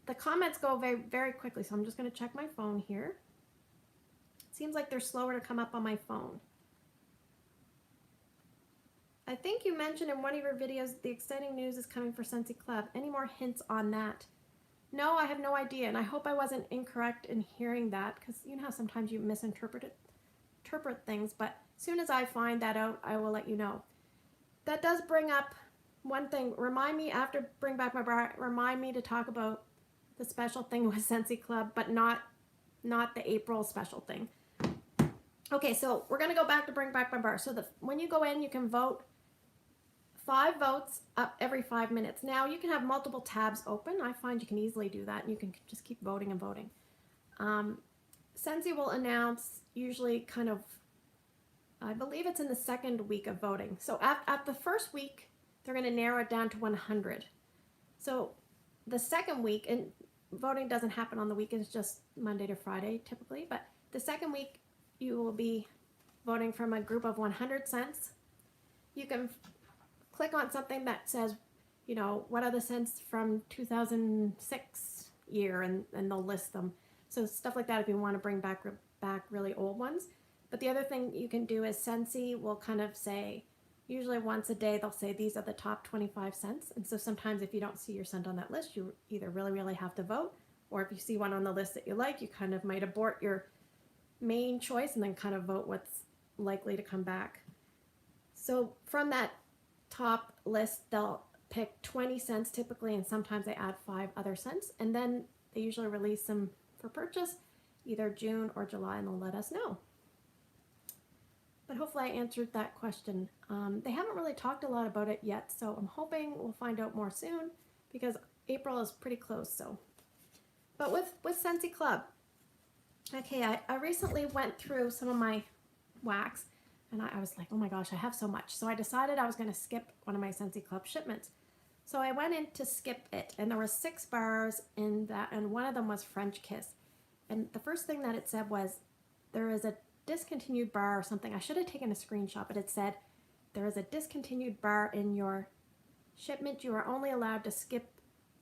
The comments go very, very quickly, so I'm just going to check my phone here. It seems like they're slower to come up on my phone. I think you mentioned in one of your videos the exciting news is coming for Scentsy Club. Any more hints on that? No, I have no idea, and I hope I wasn't incorrect in hearing that, because you know how sometimes you interpret things, but as soon as I find that out, I will let you know. That does bring up one thing. Remind me after Bring Back My Bar, remind me to talk about the special thing with Scentsy Club, but not the April special thing. Okay, so we're going to go back to Bring Back My Bar. So when you go in, you can vote 5 votes up every 5 minutes. Now, you can have multiple tabs open. I find you can easily do that, and you can just keep voting and voting. Scentsy will announce usually kind of, I believe it's in the second week of voting. So at the first week, they're going to narrow it down to 100. So the second week, and voting doesn't happen on the weekends, just Monday to Friday typically, but the second week you will be voting from a group of 100 scents. You can click on something that says, you know, what are the scents from 2006 year, and they'll list them. So stuff like that if you want to bring back really old ones. But the other thing you can do is Scentsy will kind of say, usually once a day, they'll say these are the top 25 scents. And so sometimes if you don't see your scent on that list, you either really, really have to vote, or if you see one on the list that you like, you kind of might abort your main choice and then kind of vote what's likely to come back. So from that top list, they'll pick 20 scents typically, and sometimes they add 5 other scents, and then they usually release them for purchase either June or July, and they'll let us know. But hopefully I answered that question. They haven't really talked a lot about it yet, so I'm hoping we'll find out more soon because April is pretty close. So, but with Scentsy Club, okay, I recently went through some of my wax, and I was like, oh my gosh, I have so much. So I decided I was going to skip one of my Scentsy Club shipments. So I went in to skip it, and there were 6 bars in that, and one of them was French Kiss. And the first thing that it said was, there is a discontinued bar or something. I should have taken a screenshot, but it said, there is a discontinued bar in your shipment. You are only allowed to skip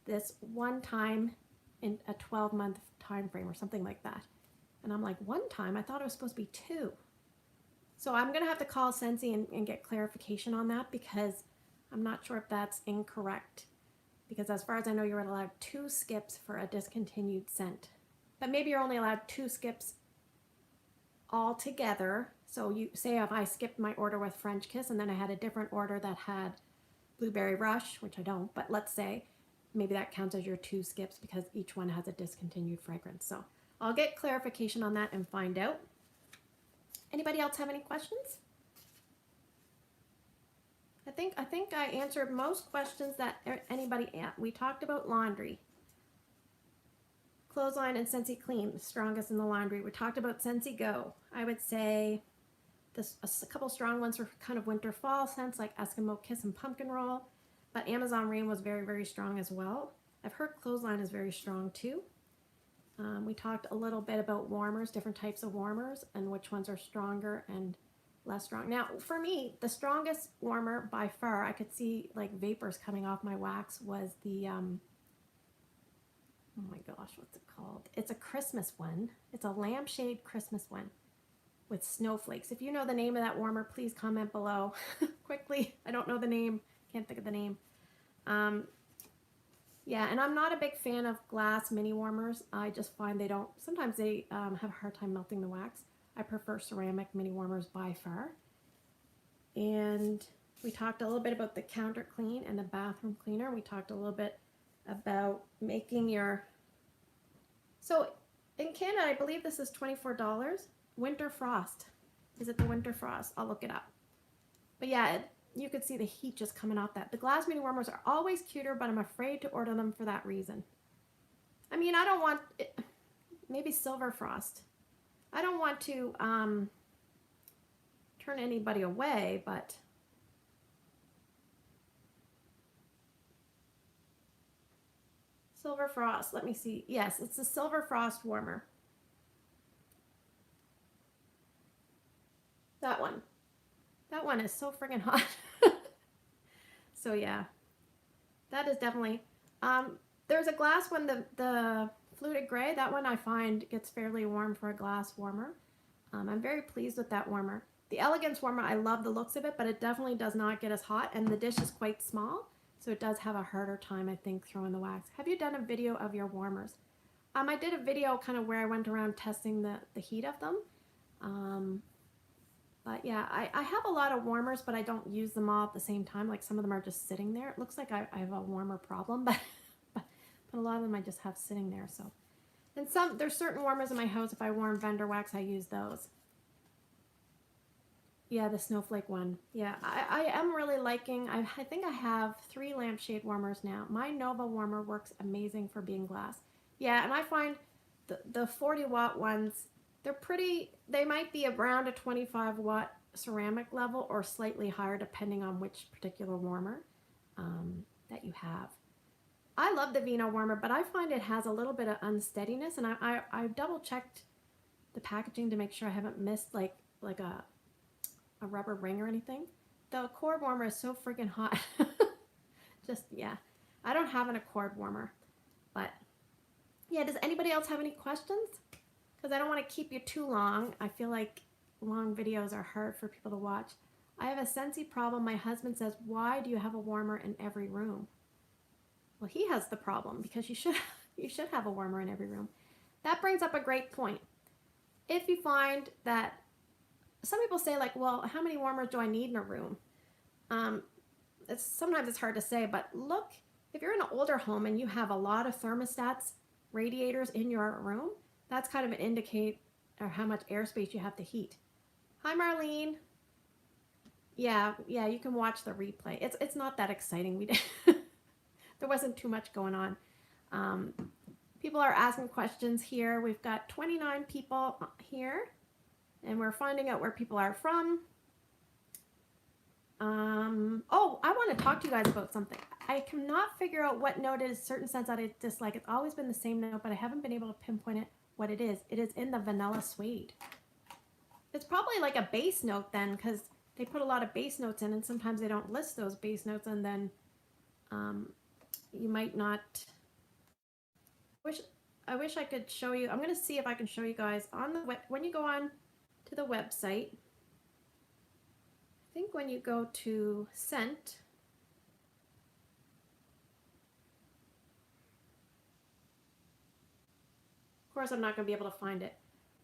this one time in a 12-month time frame or something like that. And I'm like, one time? I thought it was supposed to be 2. So I'm going to have to call Scentsy and get clarification on that because I'm not sure if that's incorrect. Because as far as I know, you're allowed 2 skips for a discontinued scent. But maybe you're only allowed 2 skips altogether. So you say if I skipped my order with French Kiss and then I had a different order that had Blueberry Rush, which I don't, but let's say maybe that counts as your 2 skips because each one has a discontinued fragrance. So I'll get clarification on that and find out. Anybody else have any questions? I think I answered most questions that anybody asked. We talked about laundry. Clothesline and Scentsy Clean, the strongest in the laundry. We talked about Scentsy Go. I would say a couple strong ones for kind of winter fall scents like Eskimo Kiss and Pumpkin Roll. But Amazon Rain was very, very strong as well. I've heard Clothesline is very strong too. We talked a little bit about warmers, different types of warmers, and which ones are stronger and less strong. Now, for me, the strongest warmer by far, I could see like vapors coming off my wax, was the, oh my gosh, what's it called? It's a Christmas one. It's a lampshade Christmas one with snowflakes. If you know the name of that warmer, please comment below quickly. I don't know the name. Can't think of the name. Yeah, and I'm not a big fan of glass mini warmers. I just find sometimes they have a hard time melting the wax. I prefer ceramic mini warmers by far. And we talked a little bit about the counter clean and the bathroom cleaner. We talked a little bit about making so in Canada, I believe this is $24. Winter Frost. Is it the Winter Frost? I'll look it up. But yeah, you could see the heat just coming off that. The glass mini warmers are always cuter, but I'm afraid to order them for that reason. I mean, I don't want it, maybe Silver Frost. I don't want to turn anybody away, but Silver Frost, let me see. Yes, it's the Silver Frost warmer. That one. That one is so friggin' hot. So yeah, that is definitely, there's a glass one, the fluted gray, that one I find gets fairly warm for a glass warmer. I'm very pleased with that warmer. The Elegance warmer, I love the looks of it, but it definitely does not get as hot, and the dish is quite small, so it does have a harder time, I think, throwing the wax. Have you done a video of your warmers? I did a video kind of where I went around testing the heat of them. But yeah, I have a lot of warmers, but I don't use them all at the same time. Like some of them are just sitting there. It looks like I have a warmer problem, but a lot of them I just have sitting there. So, and there's certain warmers in my house. If I warm vendor wax, I use those. Yeah, the snowflake one. Yeah, I am really liking, I think I have 3 lampshade warmers now. My Nova warmer works amazing for being glass. Yeah, and I find the 40-watt ones, they might be around a 25-watt ceramic level or slightly higher depending on which particular warmer that you have. I love the Vino warmer, but I find it has a little bit of unsteadiness, and I double checked the packaging to make sure I haven't missed like a rubber ring or anything. The Accord warmer is so freaking hot. Just, yeah. I don't have an Accord warmer, but yeah, does anybody else have any questions? Because I don't want to keep you too long. I feel like long videos are hard for people to watch. I have a Scentsy problem. My husband says, why do you have a warmer in every room? Well, he has the problem because you should have a warmer in every room. That brings up a great point. If you find that, some people say like, well, how many warmers do I need in a room? Sometimes it's hard to say, but look, if you're in an older home and you have a lot of thermostats, radiators in your room, that's kind of an indicator of how much airspace you have to heat. Hi, Marlene. Yeah, yeah, you can watch the replay. It's not that exciting. We did there wasn't too much going on. Um, People are asking questions here. We've got 29 people here, and we're finding out where people are from. Oh, I want to talk to you guys about something. I cannot figure out what note it is, certain scents that I dislike. It's always been the same note, but I haven't been able to pinpoint it what it is. It is in the vanilla suede. It's probably like a base note then, because they put a lot of base notes in, and sometimes they don't list those base notes, and then you might not. I wish I could show you. I'm going to see if I can show you guys on the web when you go on to the website. I think when you go to scent, of course I'm not going to be able to find it,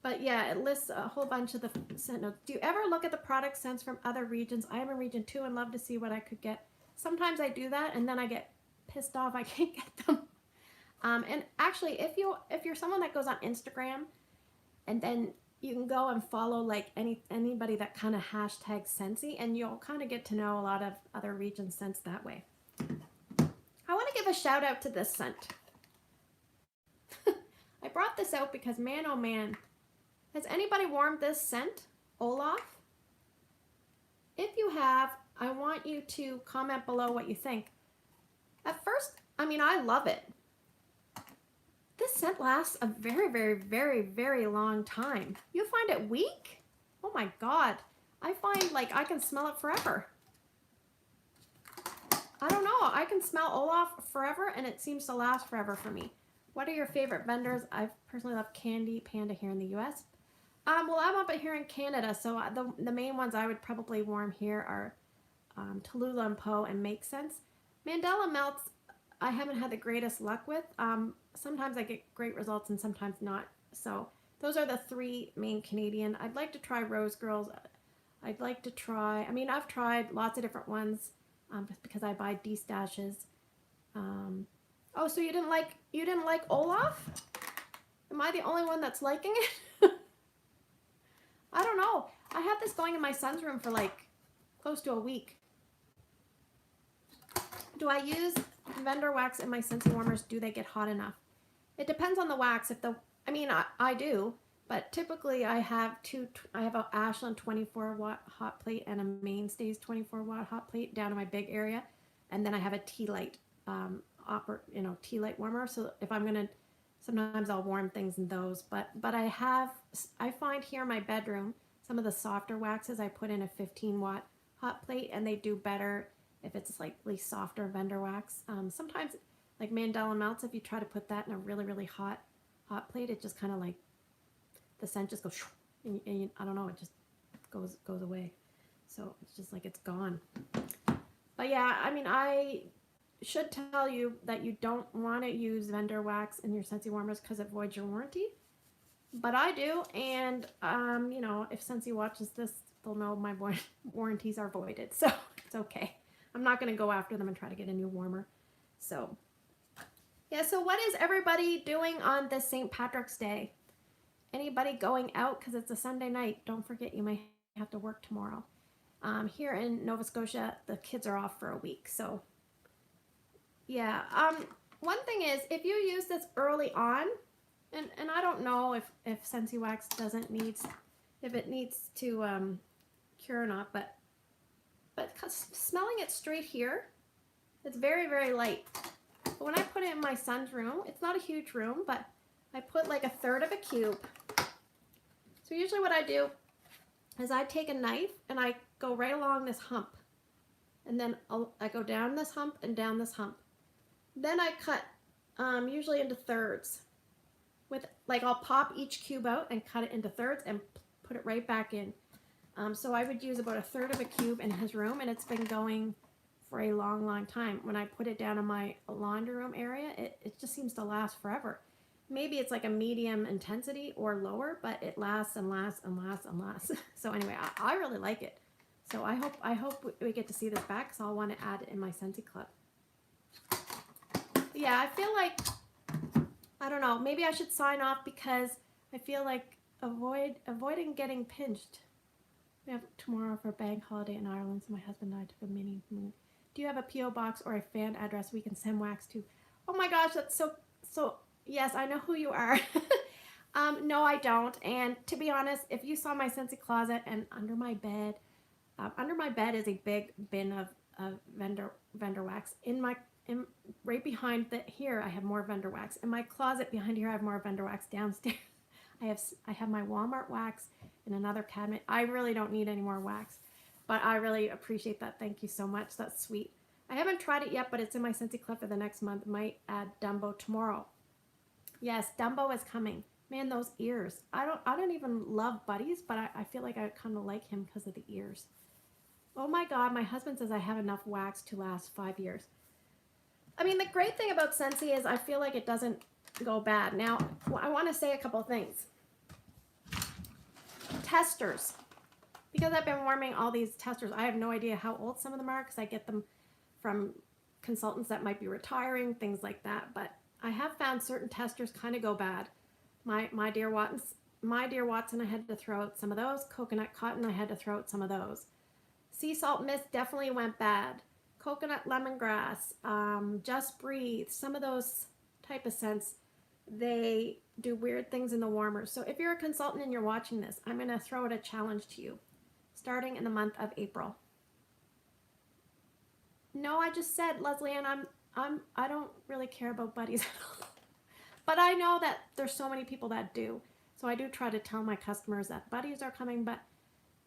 but yeah, it lists a whole bunch of the scent notes. Do you ever look at the product scents from other regions? I am in region 2 and love to see what I could get. Sometimes I do that and then I get pissed off I can't get them. And actually, if you're someone that goes on Instagram, and then you can go and follow like anybody that kind of hashtag Scentsy, and you'll kind of get to know a lot of other region scents that way. I want to give a shout out to this scent. I brought this out because man, oh man, has anybody warmed this scent, Olaf? If you have, I want you to comment below what you think. At first, I mean, I love it. This scent lasts a very, very, very, very long time. You find it weak? Oh my God. I find like I can smell it forever. I don't know. I can smell Olaf forever and it seems to last forever for me. What are your favorite vendors? I personally love Candy Panda here in the US. Well, I'm up here in Canada, so the main ones I would probably warm here are Tallulah and Poe and Make Sense. Mandela Melts, I haven't had the greatest luck with. Sometimes I get great results and sometimes not. So those are the 3 main Canadian. I'd like to try Rose Girls. I'd like to try, I mean, I've tried lots of different ones because I buy D-stashes. Oh, so you didn't like Olaf? Am I the only one that's liking it? I don't know. I have this going in my son's room for like close to a week. Do I use vendor wax in my Scentsy warmers? Do they get hot enough? It depends on the wax. I do, but typically I have an Ashland 24-watt hot plate and a Mainstays 24-watt hot plate down in my big area, and then I have a tea light tea light warmer. So if I'm gonna, sometimes I'll warm things in those. But I find here in my bedroom some of the softer waxes I put in a 15-watt hot plate, and they do better if it's slightly softer vendor wax. Sometimes like Mandela Melts, if you try to put that in a really, really hot plate, it just kind of like, the scent just goes, and I don't know, it just goes away. So it's just like it's gone. But yeah, I mean, I should tell you that you don't want to use vendor wax in your Scentsy warmers because it voids your warranty. But I do, and you know, if Scentsy watches this, they'll know my warranties are voided, so it's okay. I'm not going to go after them and try to get a new warmer. So, yeah, so what is everybody doing on this St. Patrick's Day? Anybody going out? Because it's a Sunday night. Don't forget you may have to work tomorrow. Here in Nova Scotia, the kids are off for a week. So, yeah. One thing is, if you use this early on, and I don't know if Scentsy wax if it needs to cure or not, but smelling it straight here, it's very, very light. But when I put it in my son's room, it's not a huge room, but I put like 1/3 of a cube. So usually what I do is I take a knife and I go right along this hump. And then I go down this hump and down this hump. Then I cut usually into thirds. I'll pop each cube out and cut it into thirds and put it right back in. So I would use about 1/3 of a cube in his room, and it's been going for a long, long time. When I put it down in my laundry room area, it just seems to last forever. Maybe it's like a medium intensity or lower, but it lasts and lasts and lasts and lasts. So anyway, I really like it. So I hope we get to see this back, because I'll want to add it in my Scentsy Club. Yeah, I feel like, I don't know, maybe I should sign off because I feel like avoiding getting pinched. We have tomorrow for a bank holiday in Ireland, so my husband and I took a mini moon. Do you have a P.O. box or a fan address we can send wax to? Oh my gosh, that's so yes, I know who you are. No, I don't. And to be honest, if you saw my Scentsy closet and under my bed is a big bin of vendor wax. Right behind here, I have more vendor wax. In my closet behind here, I have more vendor wax. Downstairs, I have my Walmart wax in another cabinet. I really don't need any more wax, but I really appreciate that. Thank you so much. That's sweet. I haven't tried it yet, but it's in my Scentsy Club for the next month. Might add Dumbo tomorrow. Yes, Dumbo is coming. Man, those ears. I don't even love Buddies, but I feel like I kind of like him because of the ears. Oh my God, my husband says I have enough wax to last 5 years. I mean, the great thing about Scentsy is I feel like it doesn't go bad. Now, I want to say a couple things. Testers. Because I've been warming all these testers, I have no idea how old some of them are because I get them from consultants that might be retiring, things like that. But I have found certain testers kind of go bad. My dear Watson, I had to throw out some of those. Coconut cotton, I had to throw out some of those. Sea salt mist definitely went bad. Coconut lemongrass, just breathe. Some of those type of scents, they do weird things in the warmers. So if you're a consultant and you're watching this, I'm going to throw out a challenge to you, starting in the month of April. No, I just said, Leslie, and I don't really care about Buddies at all. But I know that there's so many people that do. So I do try to tell my customers that Buddies are coming, but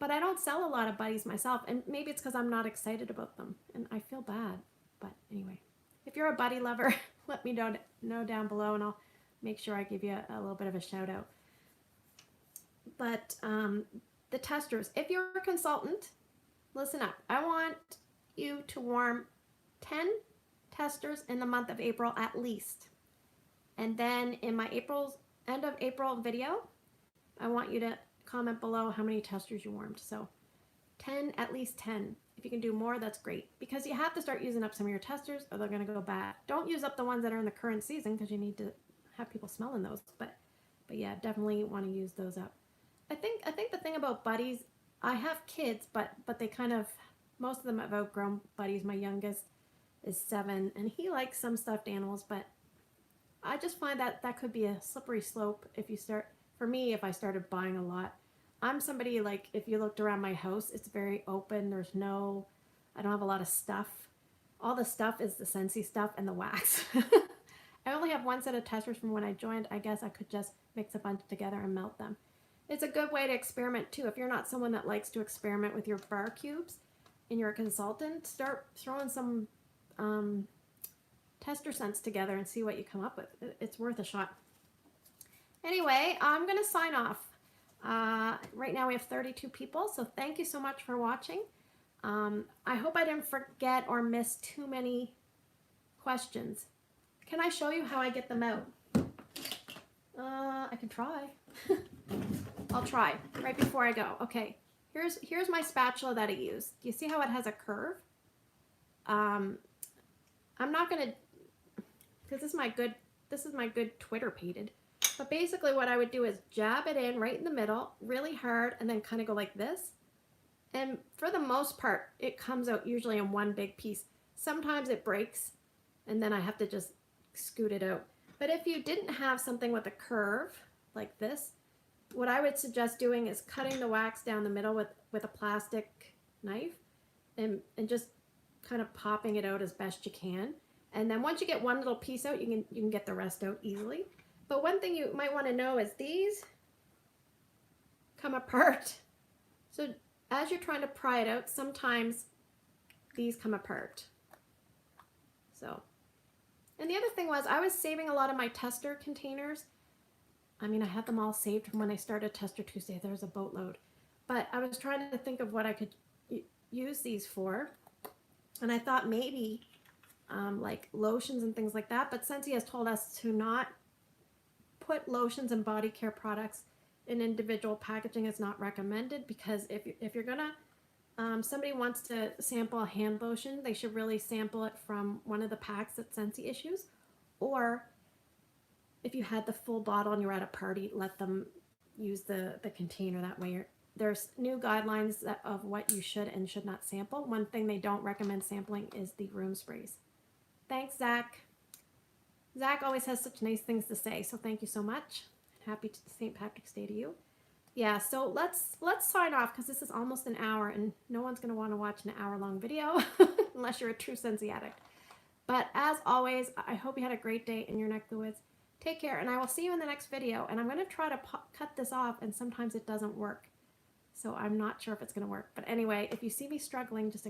I don't sell a lot of Buddies myself, and maybe it's because I'm not excited about them, and I feel bad. But anyway, if you're a Buddy lover, let me know down below, and I'll make sure I give you a little bit of a shout out. But the testers, if you're a consultant, listen up. I want you to warm 10 testers in the month of April at least. And then in my end of April video, I want you to comment below how many testers you warmed. So 10, at least 10. If you can do more, that's great. Because you have to start using up some of your testers or they're going to go bad. Don't use up the ones that are in the current season because you need to have people smelling those. But yeah, definitely want to use those up. I think the thing about Buddies, I have kids, but they kind of, most of them have outgrown Buddies. My youngest is 7 and he likes some stuffed animals, but I just find that could be a slippery slope if you start, for me, if I started buying a lot. I'm somebody, like, if you looked around my house, it's very open. I don't have a lot of stuff. All the stuff is the Scentsy stuff and the wax. I only have one set of testers from when I joined. I guess I could just mix a bunch together and melt them. It's a good way to experiment too. If you're not someone that likes to experiment with your bar cubes and you're a consultant, start throwing some tester scents together and see what you come up with. It's worth a shot. Anyway, I'm going to sign off. Right now we have 32 people, so thank you so much for watching. I hope I didn't forget or miss too many questions. Can I show you how I get them out? I can try. I'll try right before I go. Okay, here's my spatula that I use. Do you see how it has a curve? I'm not gonna, because this is my good Twitter pated. But basically what I would do is jab it in right in the middle, really hard, and then kind of go like this. And for the most part, it comes out usually in one big piece. Sometimes it breaks, and then I have to just scoot it out. But if you didn't have something with a curve like this, what I would suggest doing is cutting the wax down the middle with a plastic knife and just kind of popping it out as best you can. And then once you get one little piece out, you can get the rest out easily. But one thing you might want to know is these come apart. So as you're trying to pry it out, sometimes these come apart. So, and the other thing was I was saving a lot of my tester containers. I mean, I had them all saved from when I started Tester Tuesday. There's a boatload. But I was trying to think of what I could use these for. And I thought maybe like lotions and things like that. But Scentsy has told us to not put lotions and body care products in individual packaging. Is not recommended, because if you're gonna, somebody wants to sample a hand lotion, they should really sample it from one of the packs that Scentsy issues. Or if you had the full bottle and you're at a party, let them use the container. That way there's new guidelines of what you should and should not sample. One thing they don't recommend sampling is the room sprays. Thanks, Zach. Zach always has such nice things to say, so thank you so much. Happy St. Patrick's Day to you. Yeah, so let's sign off because this is almost an hour and no one's going to want to watch an hour-long video unless you're a true Scentsy addict. But as always, I hope you had a great day in your neck of the woods. Take care, and I will see you in the next video. And I'm going to try to cut this off, and sometimes it doesn't work. So I'm not sure if it's going to work. But anyway, if you see me struggling, just